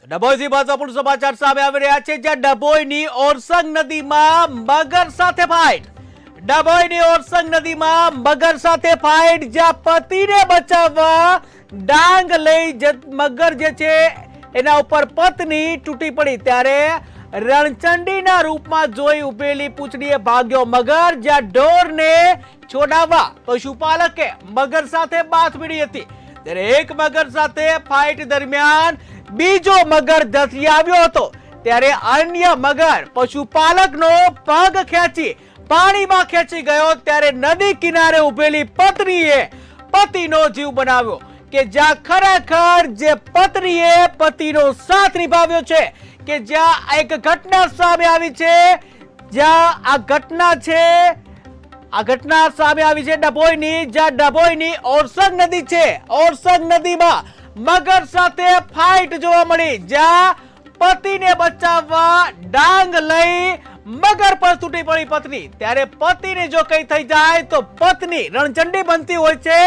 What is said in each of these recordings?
ડભોઈથી મહત્વપૂર્ણ સમાચાર સામે આવી રહ્યા છે, જ્યાં ડભોઈની ઓરસંગ નદીમાં મગર સાથે ફાઇટ. ડભોઈની ઓરસંગ નદીમાં મગર સાથે ફાઇટ, જ્યાં પતિને બચાવવા ડાંગ લઈ મગર જે છે એના ઉપર પત્ની તૂટી પડી, ત્યારે રણચંડીના રૂપમાં જોઈ ઉભેલી પૂંછડીએ ભાગ્યો મગર. જ્યાં ઢોરને છોડાવવા પશુપાલકે મગર સાથે બાથ ભીડી હતી, ત્યારે એક મગર સાથે ફાઇટ દરમિયાન બીજો મગર ધસી આવ્યો હતો, ત્યારે અન્ય મગર પશુપાલકનો પગ ખેંચી પાણીમાં ખેંચી ગયો. ત્યારે નદી કિનારે ઉભેલી પત્નીએ પતિનો જીવ બનાવ્યો, કે જ્યાં ખરેખર જે પત્નીએ પતિનો સાથ નિભાવ્યો છે, કે જ્યાં એક ઘટના સામે આવી છે, જ્યાં આ ઘટના સામે આવી છે ડભોઈની, જ્યાં ડભોઈની ઓરસંગ નદી છે. ઓરસંગ નદીમાં મગર સાથે ફાઇટ જોવા મળી, જ્યાં પતિને બચાવવા ડાંગ લઈ મગર પર તૂટી પડી પત્ની. ત્યારે પતિને જો કઈ થઈ જાય તો પત્ની રણચંડી બનતી હોય છે.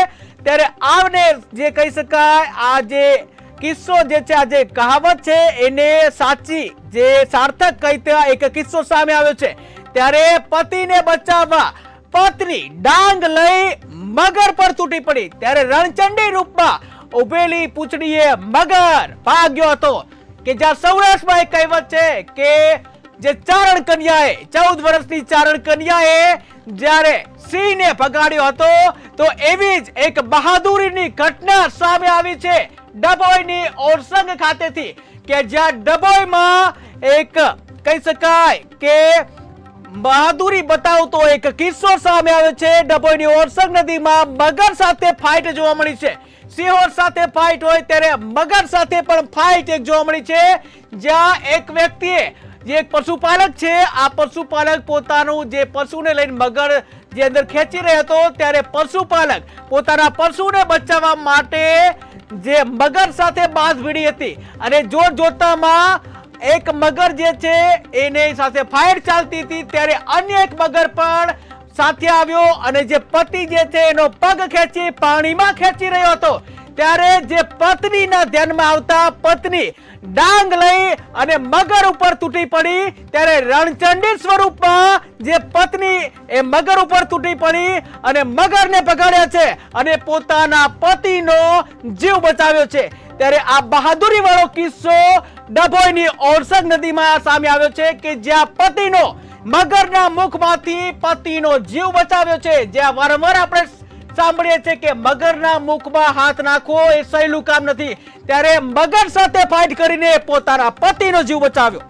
ત્યારે આવને જે કહી શકાય, આ જે કિસ્સો જે છે, આ જે કહાવત છે એને સાચી જે સાર્થક કહીતા એક કિસ્સો સામે આવ્યો છે. ત્યારે પતિને બચાવવા પત્ની ડાંગ લઈ મગર પર તૂટી પડી, ત્યારે રણચંડી રૂપમાં ઉભેલી પૂંછડીએ મગર ભાગ્યો હતો. કે જ્યાં સૌરાષ્ટ્રમાં એક કહેવત છે કે જે ચારણ કન્યાએ 14 વર્ષની ચારણ કન્યાએ જ્યારે સિંહને ભગાડ્યો હતો, તો એવી જ એક બહાદુરીની ઘટના સામે આવી છે ડભોઈની ઓરસંગ ખાતેથી, કે જ્યાં ડભોઈમાં એક કહી શકાય કે બહાદુરી બતાવતો એક કિસ્સો સામે આવ્યો છે. ડભોઈની ઓરસંગ નદીમાં મગર સાથે ફાઇટ જોવા મળી છે. સિંહોર સાથે ફાઇટ હોય ત્યારે મગર સાથે પણ ફાઇટ એક જોવા મળી છે, જ્યાં એક વ્યક્તિએ જે એક પશુપાલક છે, આ પશુપાલક પોતાનું જે પશુને લઈને મગર જે અંદર ખેંચી રહ્યો હતો, ત્યારે પશુપાલક પોતાના પશુને બચાવવા માટે જે મગર સાથે બાથ ભીડી હતી, અને જોતામાં એક મગર જે છે એની સાથે ફાઇટ ચાલતી હતી, ત્યારે અન્ય એક મગર પણ સાથે આવ્યો અને જે પતિ જે છે એનો પગ ખેંચી પાણીમાં ખેંચી રહ્યો હતો. ત્યારે જે પત્નીના ધ્યાનમાં આવતા પત્ની ડાંગ લઈ અને મગર ઉપર તૂટી પડી, ત્યારે રણચંડી સ્વરૂપમાં જે પત્ની એ મગર ઉપર તૂટી પડી અને મગરને પકડ્યા છે અને પોતાના પતિનો જીવ બચાવ્યો છે. ત્યારે આ બહાદુરી વાળો કિસ્સો ડભોઈની ઓરસંગ નદીમાં સામે આવ્યો છે, કે જ્યાં પતિનો મગરના મુખમાંથી પતિનો જીવ બચાવ્યો છે. જ્યાં વારંવાર આપણે સાંભળીએ છીએ કે મગરના મુખમાં હાથ નાખવો એ સહેલું કામ નથી, ત્યારે મગર સાથે ફાઇટ કરીને પોતાના પતિનો જીવ બચાવ્યો.